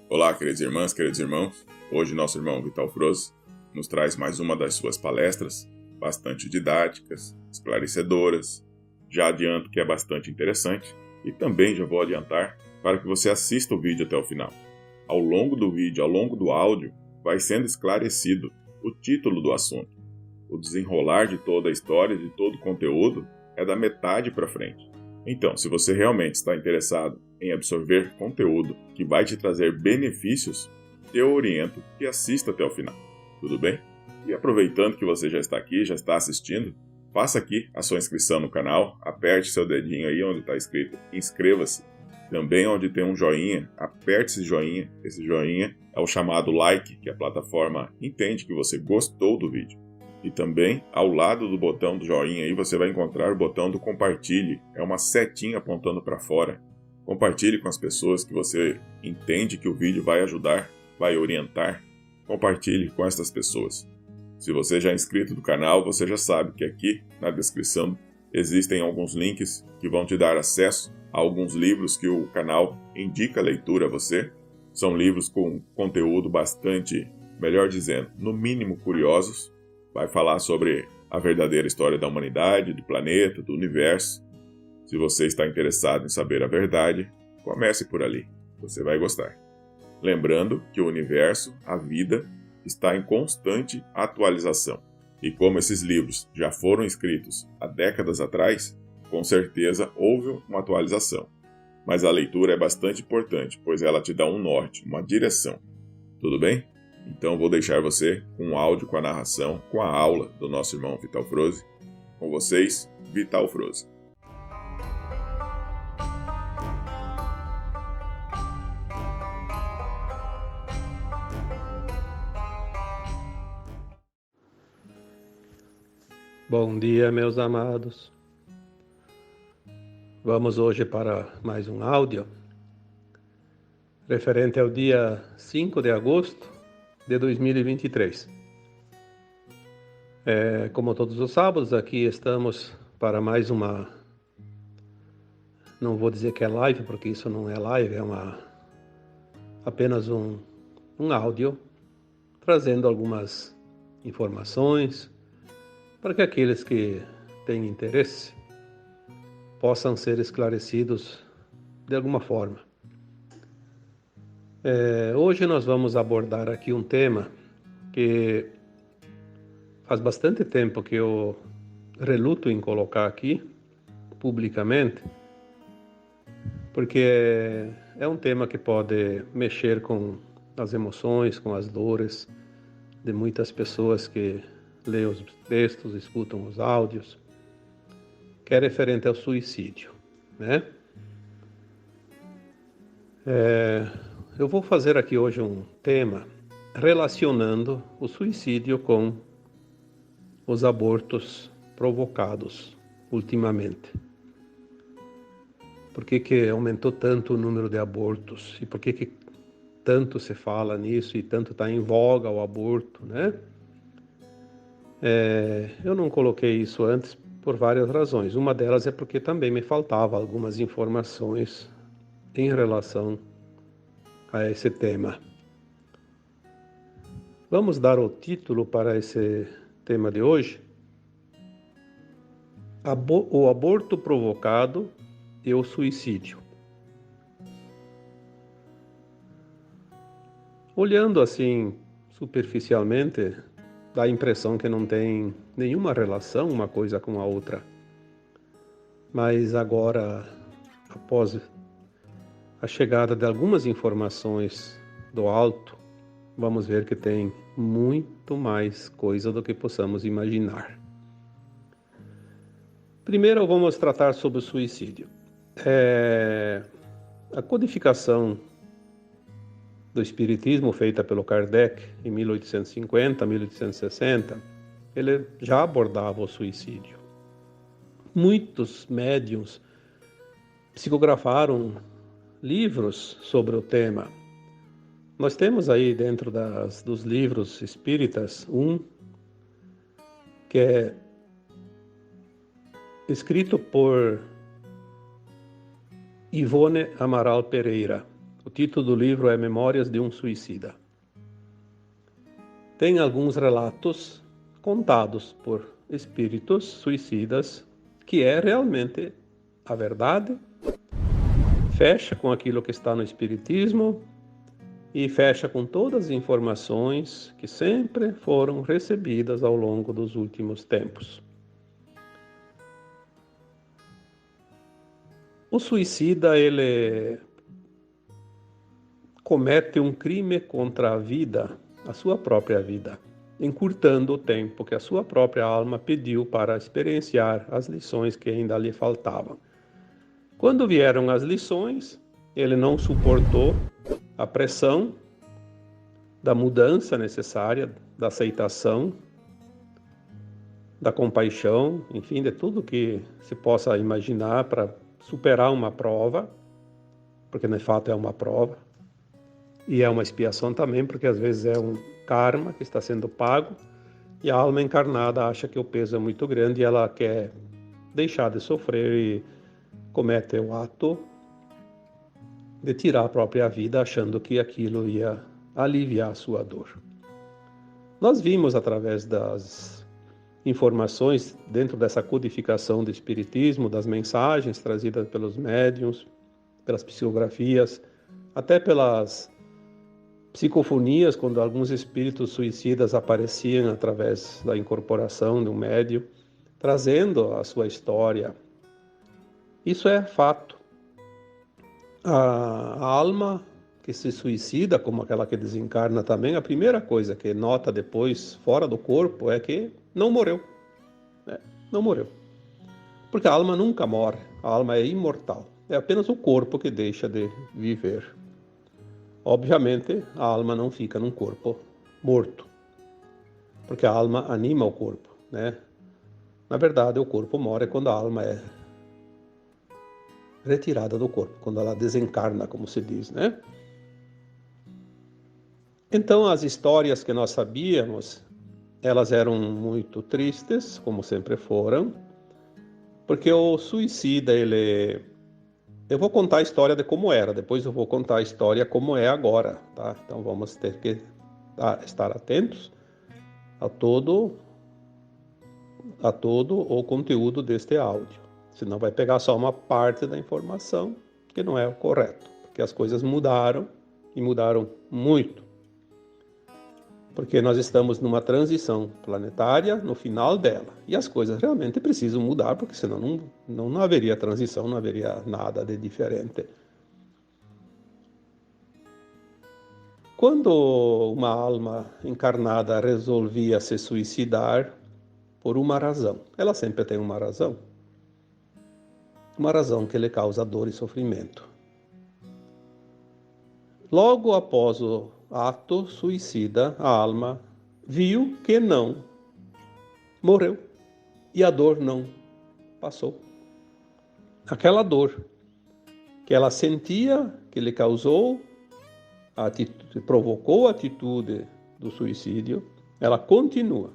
Olá, queridas irmãs, queridos irmãos. Hoje nosso irmão Vital Froze nos traz mais uma das suas palestras, bastante didáticas, esclarecedoras. Já adianto que é bastante interessante e também já vou adiantar para que você assista o vídeo até o final. Ao longo do vídeo, ao longo do áudio, vai sendo esclarecido o título do assunto. O desenrolar de toda a história, de todo o conteúdo, é da metade para frente. Então, se você realmente está interessado em absorver conteúdo que vai te trazer benefícios, eu oriento que assista até o final, tudo bem? E aproveitando que você já está aqui, já está assistindo, faça aqui a sua inscrição no canal, aperte seu dedinho aí onde está escrito inscreva-se. Também onde tem um joinha, aperte esse joinha é o chamado like, que a plataforma entende que você gostou do vídeo. E também, ao lado do botão do joinha aí, você vai encontrar o botão do compartilhe. É uma setinha apontando para fora. Compartilhe com as pessoas que você entende que o vídeo vai ajudar, vai orientar. Compartilhe com essas pessoas. Se você já é inscrito do canal, você já sabe que aqui na descrição existem alguns links que vão te dar acesso a alguns livros que o canal indica a leitura a você. São livros com conteúdo bastante, melhor dizendo, no mínimo curiosos. Vai falar sobre a verdadeira história da humanidade, do planeta, do universo. Se você está interessado em saber a verdade, comece por ali. Você vai gostar. Lembrando que o universo, a vida, está em constante atualização. E como esses livros já foram escritos há décadas atrás, com certeza houve uma atualização. Mas a leitura é bastante importante, pois ela te dá um norte, uma direção. Tudo bem? Então vou deixar você com um áudio, com a narração, com a aula do nosso irmão Vital Froze. Com vocês, Vital Froze. Bom dia, meus amados. Vamos hoje para mais um áudio referente ao dia 5 de agosto de 2023. Como todos os sábados, aqui estamos para mais uma... Não vou dizer que é live, porque isso não é live, é apenas um áudio trazendo algumas informações para que aqueles que têm interesse possam ser esclarecidos de alguma forma. Hoje nós vamos abordar aqui um tema que faz bastante tempo que eu reluto em colocar aqui publicamente, porque é um tema que pode mexer com as emoções, com as dores de muitas pessoas que leem os textos, escutam os áudios, que é referente ao suicídio, né? Eu vou fazer aqui hoje um tema relacionando o suicídio com os abortos provocados ultimamente. Por que aumentou tanto o número de abortos? E por que tanto se fala nisso e tanto está em voga o aborto, né? Eu não coloquei isso antes por várias razões. Uma delas é porque também me faltavam algumas informações em relação a esse tema. Vamos dar o título para esse tema de hoje: o aborto provocado e o suicídio. Olhando assim superficialmente, dá a impressão que não tem nenhuma relação uma coisa com a outra. Mas agora, após a chegada de algumas informações do alto, vamos ver que tem muito mais coisa do que possamos imaginar. Primeiro vamos tratar sobre o suicídio. A codificação do Espiritismo feita pelo Kardec em 1850, 1860, ele já abordava o suicídio. Muitos médiuns psicografaram livros sobre o tema. Nós temos aí dentro dos livros espíritas um que é escrito por Ivone Amaral Pereira, O título do livro é Memórias de um Suicida. Tem alguns relatos contados por espíritos suicidas que é realmente a verdade, fecha com aquilo que está no Espiritismo e fecha com todas as informações que sempre foram recebidas ao longo dos últimos tempos. O suicida, ele comete um crime contra a vida, a sua própria vida, encurtando o tempo que a sua própria alma pediu para experienciar as lições que ainda lhe faltavam. Quando vieram as lições, ele não suportou a pressão da mudança necessária, da aceitação, da compaixão, enfim, de tudo que se possa imaginar para superar uma prova, porque de fato é uma prova, e é uma expiação também, porque às vezes é um karma que está sendo pago, e a alma encarnada acha que o peso é muito grande e ela quer deixar de sofrer e comete o ato de tirar a própria vida, achando que aquilo ia aliviar a sua dor. Nós vimos através das informações dentro dessa codificação do Espiritismo, das mensagens trazidas pelos médiuns, pelas psicografias, até pelas psicofonias, quando alguns espíritos suicidas apareciam através da incorporação de um médium, trazendo a sua história. Isso é fato. A alma que se suicida, como aquela que desencarna também, a primeira coisa que nota depois, fora do corpo, é que não morreu. Não morreu. Porque a alma nunca morre, a alma é imortal. É apenas o corpo que deixa de viver. Obviamente, a alma não fica num corpo morto, porque a alma anima o corpo, né? Na verdade, o corpo morre quando a alma é retirada do corpo, quando ela desencarna, como se diz, né? Então, as histórias que nós sabíamos, elas eram muito tristes, como sempre foram, porque o suicida, eu vou contar a história de como era, depois eu vou contar a história como é agora, tá? Então, vamos ter que estar atentos a todo o conteúdo deste áudio. Senão vai pegar só uma parte da informação que não é o correto, porque as coisas mudaram e mudaram muito. Porque nós estamos numa transição planetária no final dela, e as coisas realmente precisam mudar, porque senão não haveria transição, não haveria nada de diferente. Quando uma alma encarnada resolvia se suicidar por uma razão, ela sempre tem uma razão que lhe causa dor e sofrimento. Logo após o ato suicida, a alma viu que não morreu e a dor não passou. Aquela dor que ela sentia, que lhe causou, provocou a atitude do suicídio, ela continua.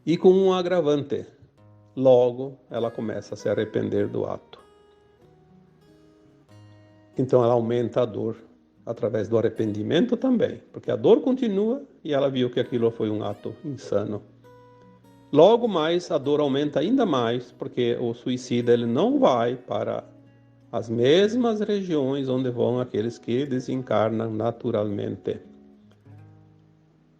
E com um agravante, logo ela começa a se arrepender do ato. Então ela aumenta a dor através do arrependimento também, porque a dor continua e ela viu que aquilo foi um ato insano. Logo mais a dor aumenta ainda mais, porque o suicida ele não vai para as mesmas regiões onde vão aqueles que desencarnam naturalmente.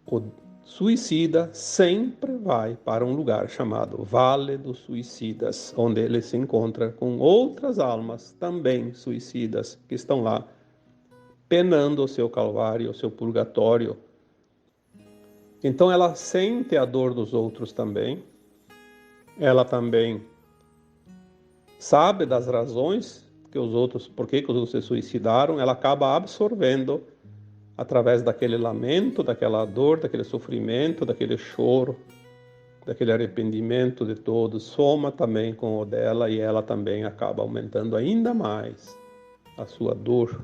O suicida sempre vai para um lugar chamado Vale dos Suicidas, onde ele se encontra com outras almas também suicidas que estão lá penando o seu calvário, o seu purgatório. Então ela sente a dor dos outros também. Ela também sabe das razões que os outros, por que os outros se suicidaram. Ela acaba absorvendo através daquele lamento, daquela dor, daquele sofrimento, daquele choro, daquele arrependimento de todos, soma também com o dela e ela também acaba aumentando ainda mais a sua dor.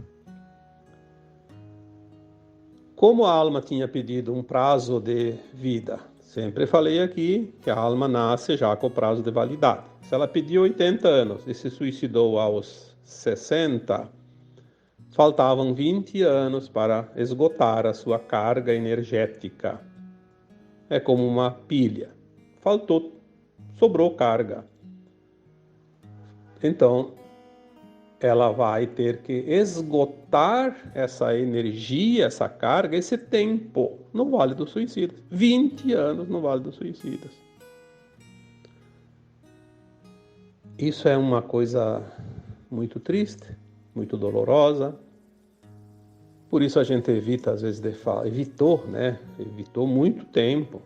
Como a alma tinha pedido um prazo de vida, sempre falei aqui que a alma nasce já com o prazo de validade. Se ela pediu 80 anos e se suicidou aos 60, Faltavam 20 anos para esgotar a sua carga energética. É como uma pilha. Sobrou carga. Então, ela vai ter que esgotar essa energia, essa carga, esse tempo no Vale dos Suicidas. 20 anos no Vale dos Suicidas. Isso é uma coisa muito triste, muito dolorosa. Por isso a gente evita, às vezes, evitou muito tempo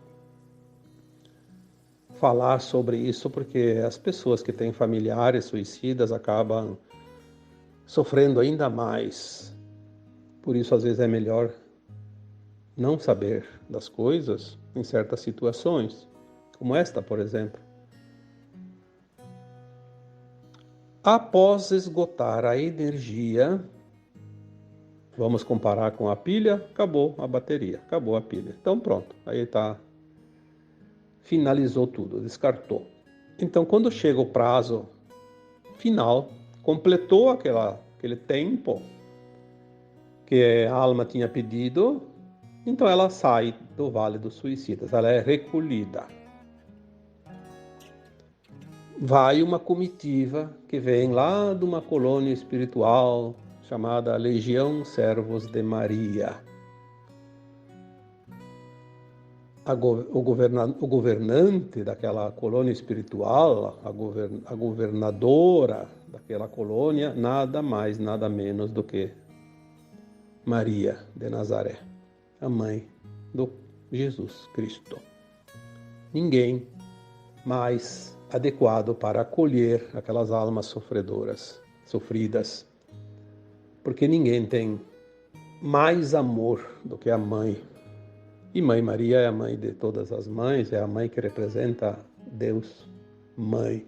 falar sobre isso, porque as pessoas que têm familiares suicidas acabam sofrendo ainda mais. Por isso, às vezes, é melhor não saber das coisas em certas situações, como esta, por exemplo. Após esgotar a energia, vamos comparar com a pilha, acabou a bateria, acabou a pilha. Então pronto, aí finalizou tudo, descartou. Então quando chega o prazo final, completou aquele tempo que a alma tinha pedido, então ela sai do Vale dos Suicidas, ela é recolhida. Vai uma comitiva que vem lá de uma colônia espiritual chamada Legião Servos de Maria. O governante daquela colônia espiritual, a governadora daquela colônia, nada mais, nada menos do que Maria de Nazaré, a mãe do Jesus Cristo. Ninguém mais adequado para acolher aquelas almas sofridas, porque ninguém tem mais amor do que a mãe. E Mãe Maria é a mãe de todas as mães, é a mãe que representa Deus, Mãe.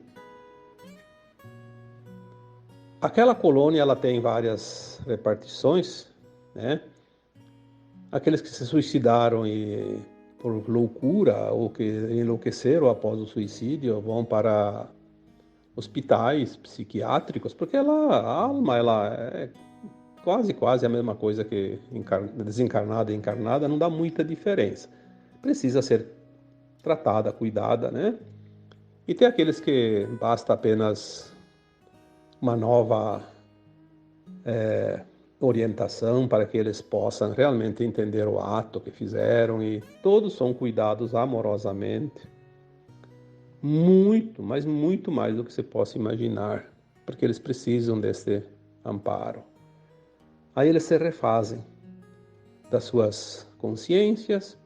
Aquela colônia ela tem várias repartições, né? Aqueles que se suicidaram por loucura ou que enlouqueceram após o suicídio vão para hospitais psiquiátricos, porque a alma ela é quase a mesma coisa que desencarnada e encarnada, não dá muita diferença. Precisa ser tratada, cuidada, né? E tem aqueles que basta apenas uma nova orientação para que eles possam realmente entender o ato que fizeram, e todos são cuidados amorosamente, muito, mas muito mais do que você possa imaginar, porque eles precisam desse amparo. Aí eles se refazem das suas consciências,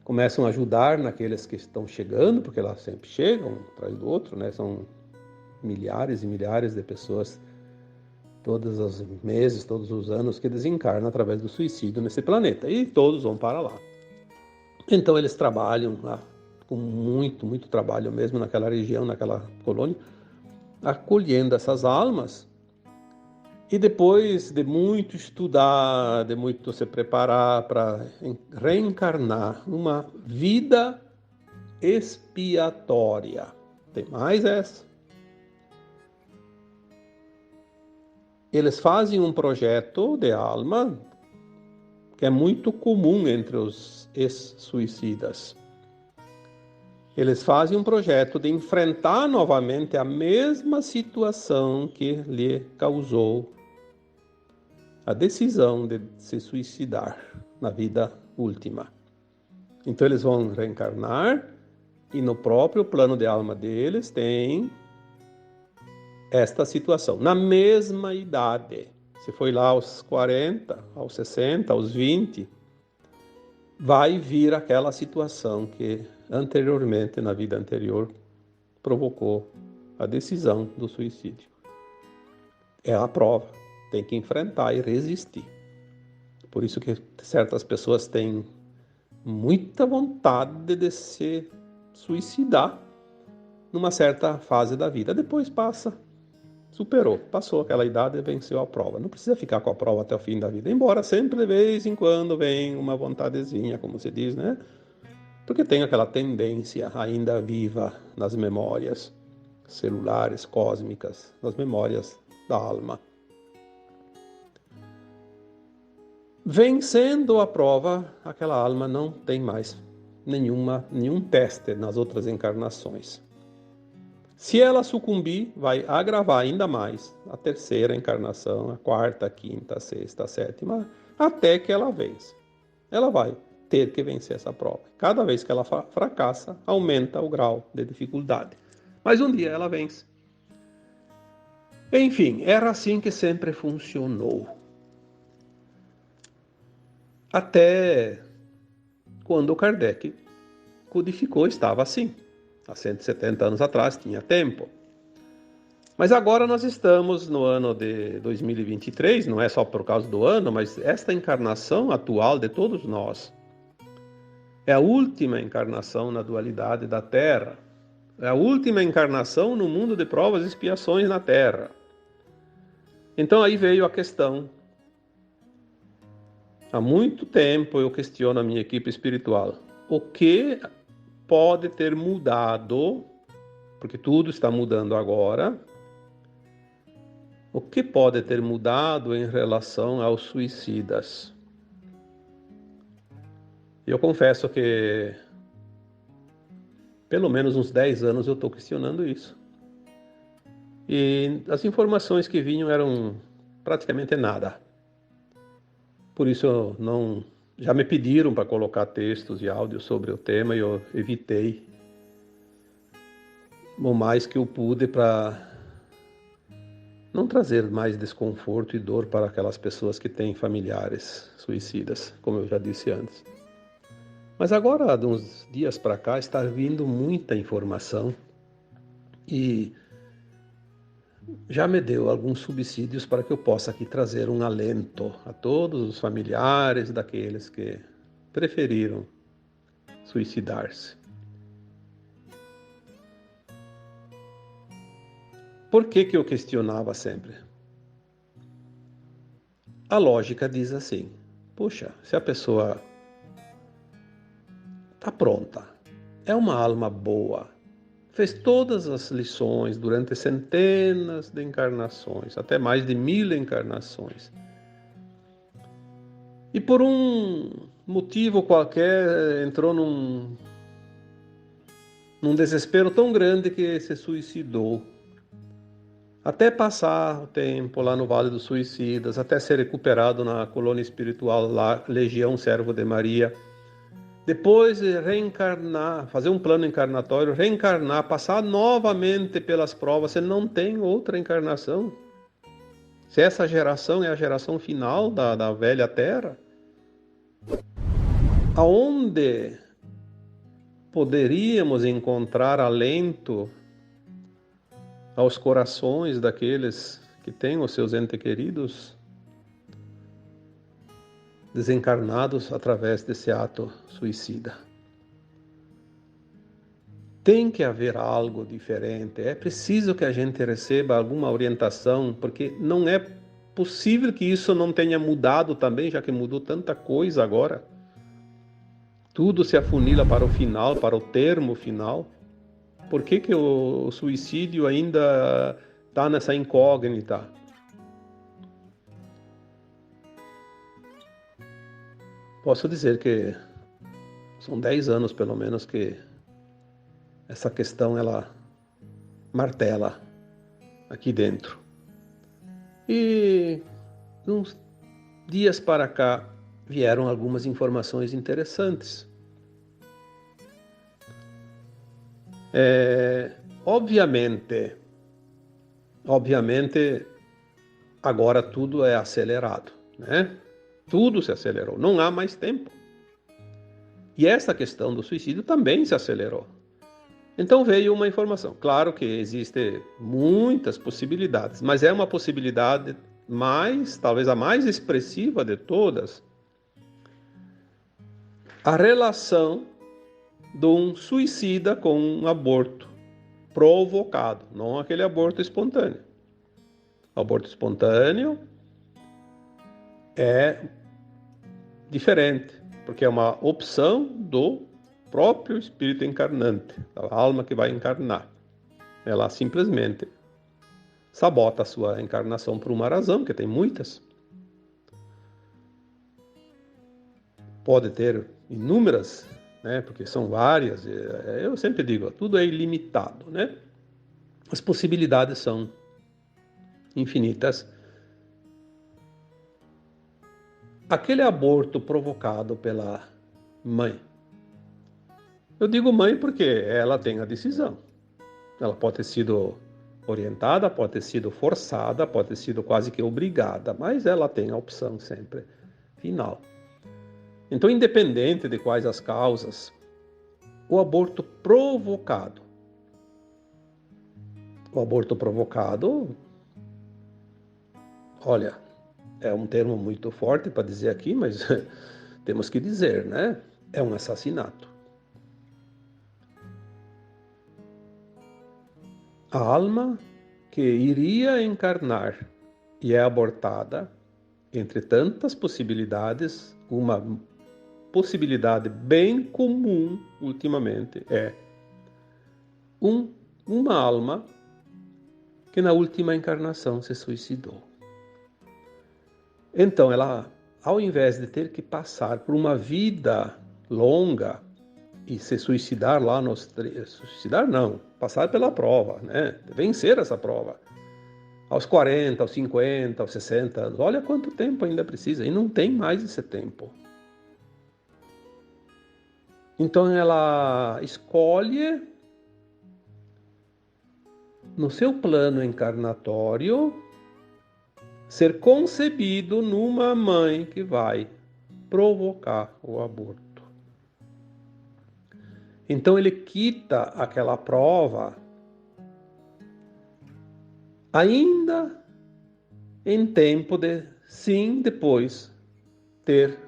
começam a ajudar naqueles que estão chegando, porque elas sempre chegam um atrás do outro, né? São milhares e milhares de pessoas todos os meses, todos os anos que desencarnam através do suicídio nesse planeta, e todos vão para lá. Então eles trabalham lá, com muito trabalho mesmo naquela região, naquela colônia, acolhendo essas almas. E depois de muito estudar, de muito se preparar para reencarnar numa vida expiatória. Tem mais essa. Eles fazem um projeto de alma que é muito comum entre os ex-suicidas. Eles fazem um projeto de enfrentar novamente a mesma situação que lhe causou a decisão de se suicidar na vida última. Então eles vão reencarnar e no próprio plano de alma deles tem esta situação. Na mesma idade, se foi lá aos 40, aos 60, aos 20, vai vir aquela situação que anteriormente, na vida anterior, provocou a decisão do suicídio. É a prova, tem que enfrentar e resistir. Por isso que certas pessoas têm muita vontade de se suicidar numa certa fase da vida. Depois passou aquela idade e venceu a prova. Não precisa ficar com a prova até o fim da vida, embora sempre de vez em quando vem uma vontadezinha, como se diz, né? Porque tem aquela tendência ainda viva nas memórias celulares, cósmicas, nas memórias da alma. Vencendo a prova, aquela alma não tem mais nenhum teste nas outras encarnações. Se ela sucumbir, vai agravar ainda mais a terceira encarnação, a quarta, a quinta, a sexta, a sétima, até que ela vence. Ela vai ter que vencer essa prova. Cada vez que ela fracassa, aumenta o grau de dificuldade. Mas um dia ela vence. Enfim, era assim que sempre funcionou. Até quando Kardec codificou, estava assim. Há 170 anos atrás, tinha tempo. Mas agora nós estamos no ano de 2023, não é só por causa do ano, mas esta encarnação atual de todos nós é a última encarnação na dualidade da Terra. É a última encarnação no mundo de provas e expiações na Terra. Então aí veio a questão. Há muito tempo eu questiono a minha equipe espiritual. O que pode ter mudado, porque tudo está mudando agora, o que pode ter mudado em relação aos suicidas? Eu confesso que pelo menos uns 10 anos eu estou questionando isso. E as informações que vinham eram praticamente nada. Por isso eu não... Já me pediram para colocar textos e áudios sobre o tema e eu evitei o mais que eu pude para não trazer mais desconforto e dor para aquelas pessoas que têm familiares suicidas, como eu já disse antes. Mas agora, de uns dias para cá, está vindo muita informação e já me deu alguns subsídios para que eu possa aqui trazer um alento a todos os familiares daqueles que preferiram suicidar-se. Por que eu questionava sempre? A lógica diz assim: puxa, se a pessoa está pronta, é uma alma boa, fez todas as lições durante centenas de encarnações, até mais de 1000 encarnações, e por um motivo qualquer entrou num desespero tão grande que se suicidou. Até passar o tempo lá no Vale dos Suicidas, até ser recuperado na colônia espiritual lá, Legião Servo de Maria, depois de reencarnar, fazer um plano encarnatório, reencarnar, passar novamente pelas provas, você não tem outra encarnação. Se essa geração é a geração final da velha Terra, aonde poderíamos encontrar alento aos corações daqueles que têm os seus entes queridos desencarnados através desse ato suicida? Tem que haver algo diferente. É preciso que a gente receba alguma orientação, porque não é possível que isso não tenha mudado também, já que mudou tanta coisa agora. Tudo se afunila para o final, para o termo final. Por que o suicídio ainda está nessa incógnita? Posso dizer que são 10 anos, pelo menos, que essa questão ela martela aqui dentro. E uns dias para cá vieram algumas informações interessantes. Obviamente, agora tudo é acelerado, né? Tudo se acelerou, não há mais tempo. E essa questão do suicídio também se acelerou. Então veio uma informação. Claro que existem muitas possibilidades, mas é uma possibilidade talvez a mais expressiva de todas, a relação de um suicida com um aborto provocado, não aquele aborto espontâneo. O aborto espontâneo é diferente, porque é uma opção do próprio espírito encarnante, a alma que vai encarnar. Ela simplesmente sabota a sua encarnação por uma razão, que tem muitas. pode ter inúmeras, né? Porque são várias. Eu sempre digo, tudo é ilimitado, né? As possibilidades são infinitas. Aquele aborto provocado pela mãe. Eu digo mãe porque ela tem a decisão. Ela pode ter sido orientada, pode ter sido forçada, pode ter sido quase que obrigada, mas ela tem a opção sempre final. Então, independente de quais as causas, o aborto provocado. O aborto provocado, olha, é um termo muito forte para dizer aqui, mas temos que dizer, né? É um assassinato. A alma que iria encarnar e é abortada, entre tantas possibilidades, uma possibilidade bem comum ultimamente é uma alma que na última encarnação se suicidou. Então ela, ao invés de ter que passar por uma vida longa e se suicidar lá suicidar não, passar pela prova, né? Vencer essa prova. Aos 40, aos 50, aos 60 anos. Olha quanto tempo ainda precisa. E não tem mais esse tempo. Então ela escolhe, no seu plano encarnatório, ser concebido numa mãe que vai provocar o aborto. Então ele quita aquela prova ainda em tempo de, sim, depois ter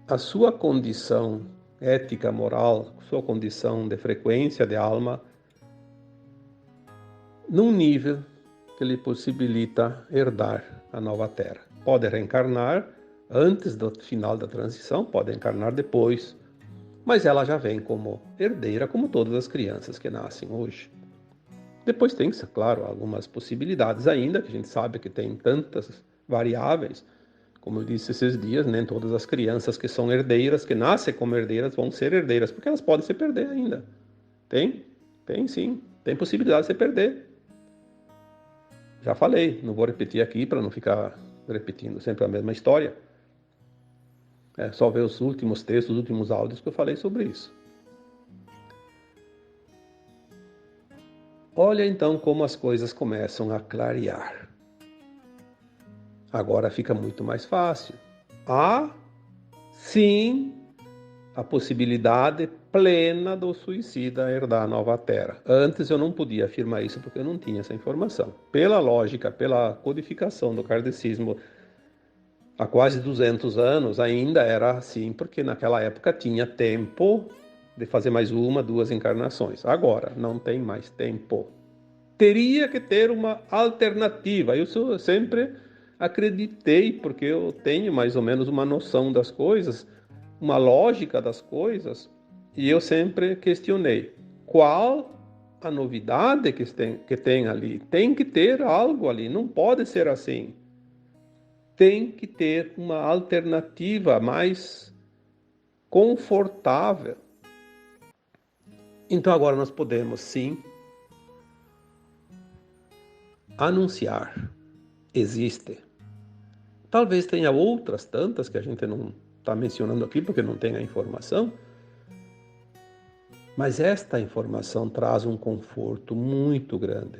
a sua condição ética, moral, sua condição de frequência de alma num nível que lhe possibilita herdar a nova terra. Pode reencarnar antes do final da transição, pode encarnar depois, mas ela já vem como herdeira, como todas as crianças que nascem hoje. Depois tem, claro, algumas possibilidades ainda, que a gente sabe que tem tantas variáveis. Como eu disse esses dias, nem todas as crianças que são herdeiras, que nascem como herdeiras, vão ser herdeiras, porque elas podem se perder ainda. Tem sim, tem possibilidade de se perder. Já falei, não vou repetir aqui para não ficar repetindo sempre a mesma história. É só ver os últimos textos, os últimos áudios que eu falei sobre isso. Olha então como as coisas começam a clarear. Agora fica muito mais fácil. Há, sim, a possibilidade plena do suicida herdar a nova terra. Antes eu não podia afirmar isso porque eu não tinha essa informação. Pela lógica, pela codificação do kardecismo, há quase 200 anos ainda era assim, porque naquela época tinha tempo de fazer mais uma, duas encarnações. Agora não tem mais tempo. Teria que ter uma alternativa. Eu sempre acreditei, porque eu tenho mais ou menos uma noção das coisas, uma lógica das coisas, e eu sempre questionei qual a novidade que tem ali. Tem que ter algo ali, não pode ser assim. Tem que ter uma alternativa mais confortável. Então agora nós podemos sim anunciar. Existe. Talvez tenha outras tantas que a gente não está mencionando aqui porque não tem a informação, mas esta informação traz um conforto muito grande.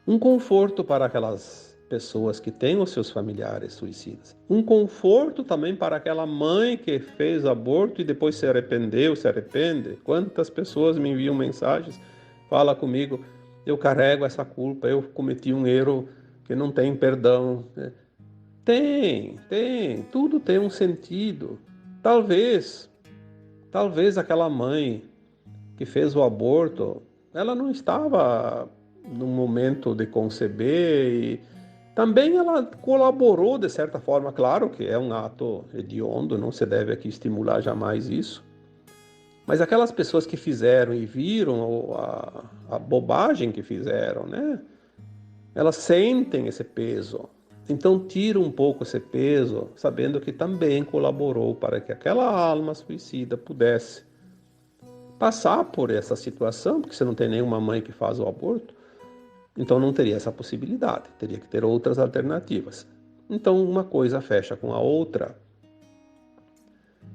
Um conforto para aquelas pessoas que têm os seus familiares suicidas. Um conforto também para aquela mãe que fez aborto e depois se arrependeu, se arrepende. Quantas pessoas me enviam mensagens, fala comigo, eu carrego essa culpa, eu cometi um erro que não tem perdão. Tem, tudo tem um sentido. Talvez aquela mãe que fez o aborto, ela não estava no momento de conceber e também ela colaborou de certa forma, claro que é um ato hediondo, não se deve aqui estimular jamais isso. Mas aquelas pessoas que fizeram e viram a bobagem que fizeram, né? Elas sentem esse peso. Então tira um pouco esse peso, sabendo que também colaborou para que aquela alma suicida pudesse passar por essa situação, porque você não tem nenhuma mãe que faz o aborto, então não teria essa possibilidade, teria que ter outras alternativas. Então uma coisa fecha com a outra.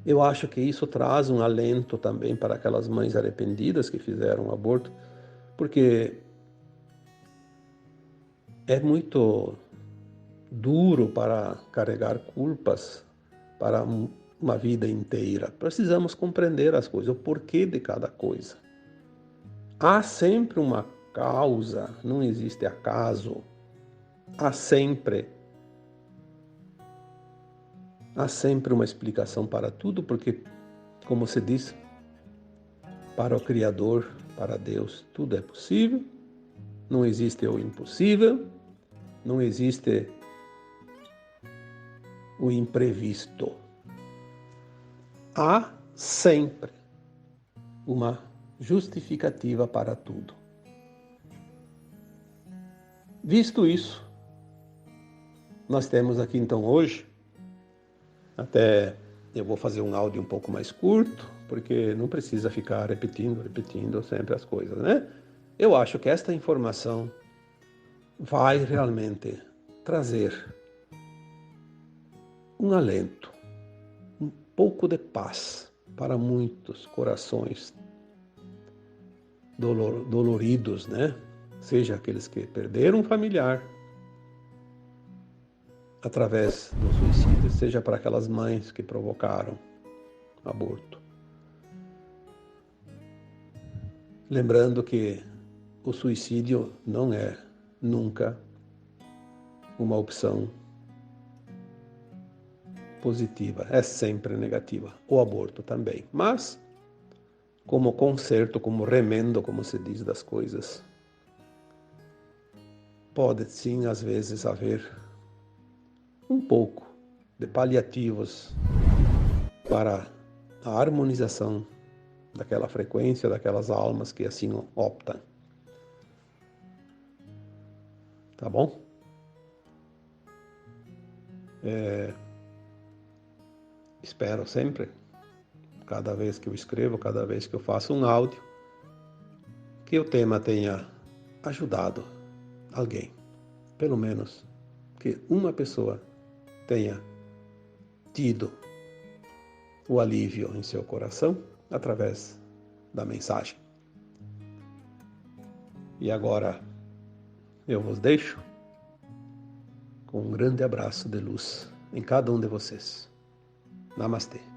Eu acho que isso traz um alento também para aquelas mães arrependidas que fizeram o aborto, porque é muito duro para carregar culpas para uma vida inteira. Precisamos compreender as coisas, o porquê de cada coisa. Há sempre uma causa, não existe acaso. Há sempre uma explicação para tudo, porque, como se diz, para o Criador, para Deus, tudo é possível. Não existe o impossível, não existe o imprevisto. Há sempre uma justificativa para tudo. Visto isso, nós temos aqui então hoje, até eu vou fazer um áudio um pouco mais curto, porque não precisa ficar repetindo sempre as coisas, né? Eu acho que esta informação vai realmente trazer um alento, um pouco de paz para muitos corações doloridos, né? Seja aqueles que perderam um familiar através do suicídio, seja para aquelas mães que provocaram aborto. Lembrando que o suicídio não é nunca uma opção positiva, é sempre negativa. O aborto também, mas como conserto, como remendo, como se diz, das coisas, pode sim, às vezes, haver um pouco de paliativos para a harmonização daquela frequência, daquelas almas que assim optam. Tá bom? Espero sempre, cada vez que eu escrevo, cada vez que eu faço um áudio, que o tema tenha ajudado alguém. Pelo menos que uma pessoa tenha tido o alívio em seu coração através da mensagem. E agora eu vos deixo com um grande abraço de luz em cada um de vocês. Namastê.